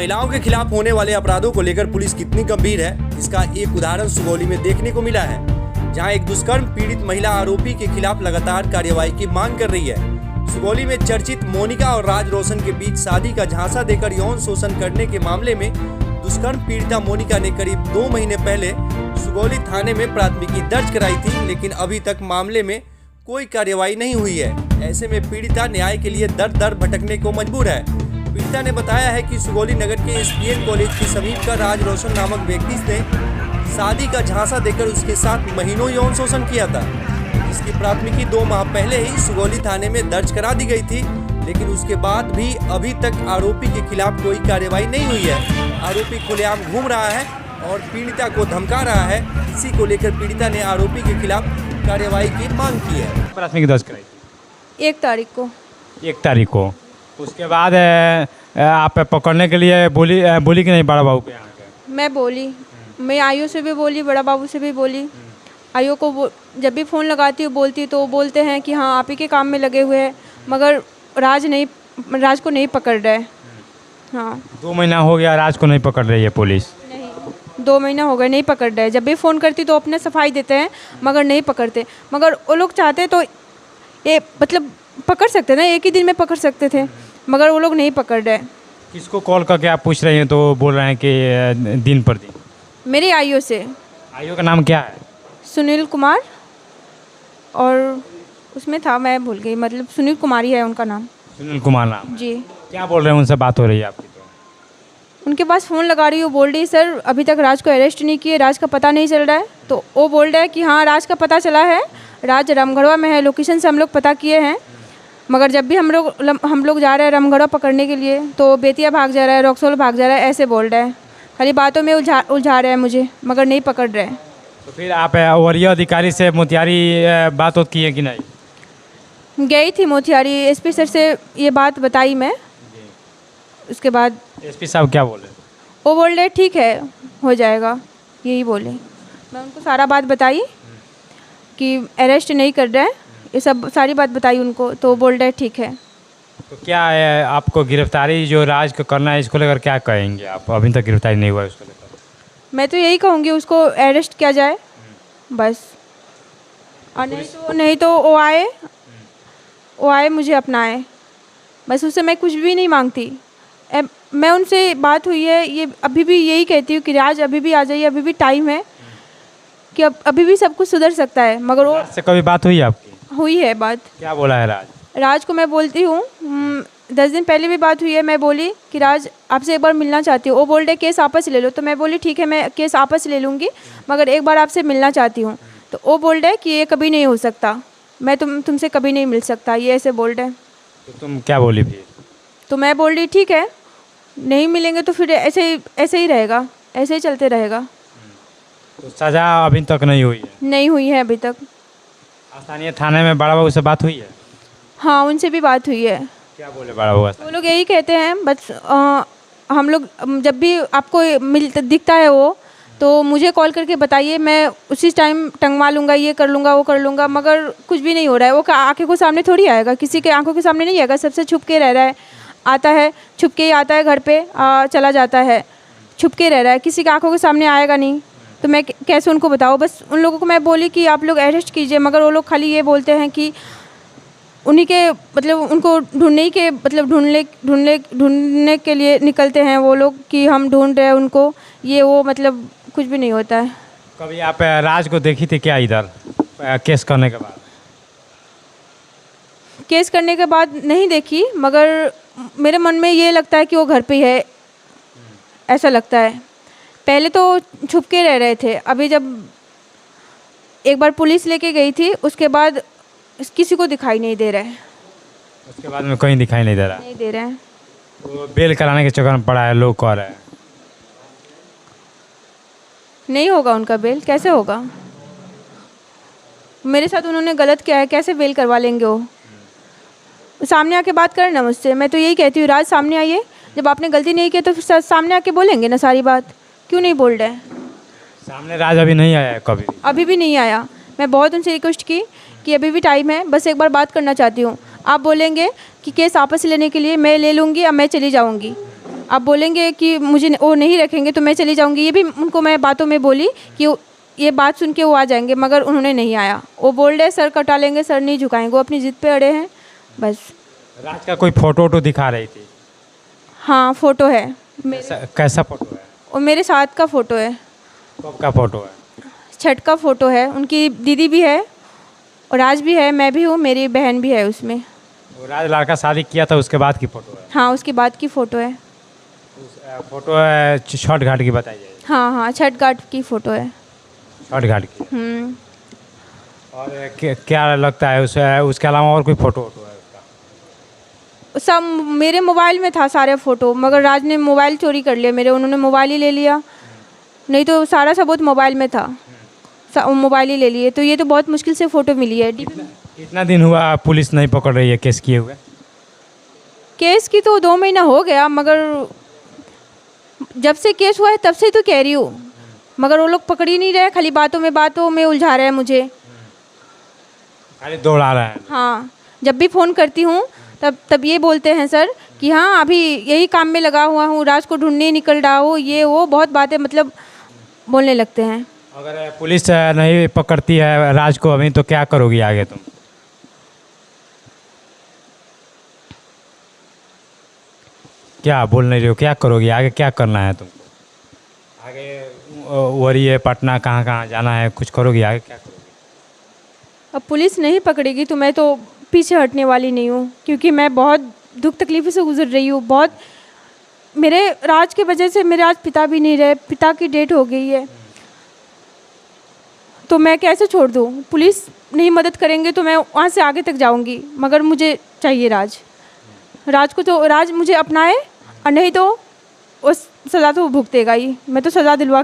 महिलाओं के खिलाफ होने वाले अपराधों को लेकर पुलिस कितनी गंभीर है, इसका एक उदाहरण सुगौली में देखने को मिला है, जहां एक दुष्कर्म पीड़ित महिला आरोपी के खिलाफ लगातार कार्रवाई की मांग कर रही है। सुगौली में चर्चित मोनिका और राज रोशन के बीच शादी का झांसा देकर यौन शोषण करने के मामले में दुष्कर्म पीड़िता मोनिका ने करीब 2 महीने पहले सुगौली थाने में प्राथमिकी दर्ज कराई थी, लेकिन अभी तक मामले में कोई कार्रवाई नहीं हुई है। ऐसे में पीड़िता न्याय के लिए दर दर भटकने को मजबूर है। पीड़िता ने बताया है कि सुगौली नगर के SPN कॉलेज के समीप का राज रोशन नामक व्यक्ति ने शादी का झांसा देकर उसके साथ महीनों यौन शोषण किया था, जिसकी प्राथमिकी 2 माह पहले ही सुगौली थाने में दर्ज करा दी गई थी, लेकिन उसके बाद भी अभी तक आरोपी के खिलाफ कोई कार्रवाई नहीं हुई है। आरोपी खुलेआम घूम रहा है और पीड़िता को धमका रहा है। इसी को लेकर पीड़िता ने आरोपी के खिलाफ कार्रवाई की मांग की है। प्राथमिकी दर्ज कराई थी 1 तारीख को। 1 तारीख को। उसके बाद आप पकड़ने के लिए बोली कि नहीं बड़ा बाबू के यहाँ के? मैं बोली, मैं आयु से भी बोली, बड़ा बाबू से भी बोली। आयु को जब भी फ़ोन लगाती हूँ बोलती तो बोलते हैं कि हाँ आप ही के काम में लगे हुए हैं, मगर राज को नहीं पकड़ रहे। हाँ 2 महीना हो गया राज को नहीं पकड़ रही है पुलिस। नहीं 2 महीना हो गए नहीं पकड़ रहे। जब भी फ़ोन करती तो अपने सफाई देते हैं मगर नहीं पकड़ते। मगर वो लोग चाहते तो ये मतलब पकड़ सकते ना, एक ही दिन में पकड़ सकते थे, मगर वो लोग नहीं पकड़ रहे। किसको कॉल करके आप पूछ रही हैं तो बोल रहे हैं कि दिन पर दिन? मेरी आयु से। आयु का नाम क्या है? सुनील कुमार, और उसमें था मैं भूल गई, मतलब सुनील कुमारी है उनका नाम। सुनील कुमार नाम जी। क्या बोल रहे हैं? उनसे बात हो रही है आपकी? तो उनके पास फ़ोन लगा रही हूँ, बोल रही सर अभी तक राज को अरेस्ट नहीं किए, राज का पता नहीं चल रहा है। तो वो बोल रहे हैं कि हाँ राज का पता चला है, राज रामगढ़वा में है, लोकेशन से हम लोग पता किए हैं, मगर जब भी हम लोग जा रहे हैं रामगढ़वा पकड़ने के लिए तो बेतिया भाग जा रहा है, रॉक्सोल भाग जा रहा है, ऐसे बोल रहे हैं। खाली बातों में उलझा रहे हैं मुझे, मगर नहीं पकड़ रहे हैं। तो फिर आप वरीय अधिकारी से मोतिहारी बात की है कि नहीं? गई थी मोतिहारी, SP सर से ये बात बताई मैं। उसके बाद SP साहब क्या बोले? वो बोल रहे ठीक है हो जाएगा, यही बोले। मैं उनको सारा बात बताई कि अरेस्ट नहीं कर रहे हैं, ये सब सारी बात बताई उनको, तो बोल रहे ठीक है। तो क्या है आपको गिरफ्तारी जो राज को करना है इसको लेकर क्या कहेंगे आप? अभी तक गिरफ्तारी नहीं हुआ है उसको लेकर? मैं तो यही कहूँगी उसको अरेस्ट किया जाए बस, और नहीं तो वो आए मुझे अपनाए, बस उससे मैं कुछ भी नहीं मांगती। मैं उनसे बात हुई है, ये अभी भी यही कहती हूँ कि राज अभी भी आ जाइए, अभी भी टाइम है कि अभी भी सब कुछ सुधर सकता है। मगर वो से कभी बात हुई आपकी? हुई है बात। क्या बोला है राज को मैं बोलती हूँ 10 दिन पहले भी बात हुई है। मैं बोली कि राज आपसे एक बार मिलना चाहती हूँ। वो बोल रहे केस वापस ले लो, तो मैं बोली ठीक है मैं केस वापस ले लूँगी, मगर एक बार आपसे मिलना चाहती हूँ। तो वो बोल रहे कि ये कभी नहीं हो सकता, मैं तुमसे कभी नहीं मिल सकता, ये ऐसे बोल रहे। तो तुम क्या बोली फिर? तो मैं बोल रही ठीक है नहीं मिलेंगे तो फिर ऐसे ही रहेगा, ऐसे ही चलते रहेगा। तो सज़ा अभी तक नहीं हुई है? नहीं हुई है अभी तक। स्थानीय थाने में बड़ा बाबू से बात हुई है? हाँ उनसे भी बात हुई है। क्या बोले बड़ा बाबू? वो लोग यही कहते हैं बस हम लोग जब भी आपको दिखता है वो तो मुझे कॉल करके बताइए, मैं उसी टाइम टंगवा लूँगा, ये कर लूँगा वो कर लूँगा, मगर कुछ भी नहीं हो रहा है। वो आँखों के सामने थोड़ी आएगा, किसी के आंखों के सामने नहीं आएगा, सबसे छुप के रह रहा है। आता है छुप के ही आता है, घर पे चला जाता है, छुप के रह रहा है, किसी के आंखों के सामने आएगा नहीं। तो मैं कैसे उनको बताऊँ? बस उन लोगों को मैं बोली कि आप लोग अरेस्ट कीजिए, मगर वो लोग खाली ये बोलते हैं कि उन्हीं के मतलब उनको ढूंढने के लिए निकलते हैं वो लोग कि हम ढूंढ रहे हैं उनको, ये वो मतलब कुछ भी नहीं होता है। कभी आप राज को देखी थी क्या इधर केस करने के बाद? केस करने के बाद नहीं देखी, मगर मेरे मन में ये लगता है कि वो घर पे ही है, ऐसा लगता है। पहले तो छुप के रह रहे थे, अभी जब एक बार पुलिस लेके गई थी उसके बाद किसी को दिखाई नहीं दे रहा है। उसके बाद में कहीं दिखाई नहीं दे रहा? नहीं दे रहा है। वो बेल कराने के चक्कर में पड़ा है, लोग कह रहे हैं। नहीं होगा उनका बेल, कैसे होगा? मेरे साथ उन्होंने गलत किया है, कैसे बेल करवा लेंगे वो? सामने आके बात करें ना मुझसे, मैं तो यही कहती हूँ राज सामने आइए, जब आपने गलती नहीं की तो फिर सामने आके बोलेंगे ना सारी बात, क्यों नहीं बोल रहे? सामने राज अभी नहीं आया है कभी? अभी भी नहीं आया। मैं बहुत उनसे रिक्वेस्ट की कि अभी भी टाइम है, बस एक बार बात करना चाहती हूँ। आप बोलेंगे कि केस वापस लेने के लिए मैं ले लूँगी, अब मैं चली जाऊँगी। आप बोलेंगे कि मुझे वो नहीं रखेंगे तो मैं चली जाऊंगी, ये भी उनको मैं बातों में बोली कि ये बात सुन के वो आ जाएंगे, मगर उन्होंने नहीं आया। वो बोल रहे सर कटा लेंगे, सर नहीं झुकाएंगे, वो अपनी जिद पे अड़े हैं बस। राज का कोई फोटो वोटो दिखा रही थी? हाँ फ़ोटो है कैसा फोटो है? वो मेरे साथ का फ़ोटो है, कब का फोटो है? छठ का फ़ोटो है। उनकी दीदी भी है और राज भी है, मैं भी हूँ, मेरी बहन भी है उसमें। वो राज लड़का शादी किया था उसके बाद की फोटो है? हाँ उसके बाद की फ़ोटो है। फोटो है छठ घाट की बताइए। हाँ हाँ छठ घाट की फ़ोटो है। छठ घाट की। और क्या लगता है उसके अलावा और कोई फोटो वोटो है उसका? सब मेरे मोबाइल में था सारे फ़ोटो, मगर राज ने मोबाइल चोरी कर लिया मेरे, उन्होंने मोबाइल ही ले लिया, नहीं तो सारा सबूत मोबाइल में था, मोबाइल ही ले लिए। तो ये तो बहुत मुश्किल से फ़ोटो मिली है। कितना दिन हुआ पुलिस नहीं पकड़ रही है केस किए हुए? केस की तो 2 महीना हो गया, मगर जब से केस हुआ है तब से तो कह रही हूँ, मगर वो लोग पकड़ ही नहीं रहे, खाली बातों में उलझा रहे हैं मुझे, खाली दौड़ा रहा है। हाँ जब भी फ़ोन करती हूँ तब ये बोलते हैं सर कि हाँ अभी यही काम में लगा हुआ हूँ, राज को ढूंढने निकल रहा हूँ, ये वो बहुत बातें मतलब बोलने लगते हैं। अगर पुलिस नहीं पकड़ती है राज को अभी तो क्या करोगी आगे तुम? क्या बोल नहीं रही हो, क्या करोगी आगे, क्या करना है तुमको आगे? वरी है पटना, कहाँ कहाँ जाना है, कुछ करोगी आगे, क्या करोगी? अब पुलिस नहीं पकड़ेगी तो मैं तो पीछे हटने वाली नहीं हूँ, क्योंकि मैं बहुत दुख तकलीफ़ों से गुजर रही हूँ। बहुत मेरे राज के वजह से मेरे आज पिता भी नहीं रहे, पिता की डेथ हो गई है, तो मैं कैसे छोड़ दूँ? पुलिस नहीं मदद करेंगे तो मैं वहाँ से आगे तक जाऊँगी, मगर मुझे चाहिए राज को, तो राज मुझे अपनाए और नहीं तो उस सज़ा तो वो भुगतेगा ही। मैं तो सज़ा दिलवा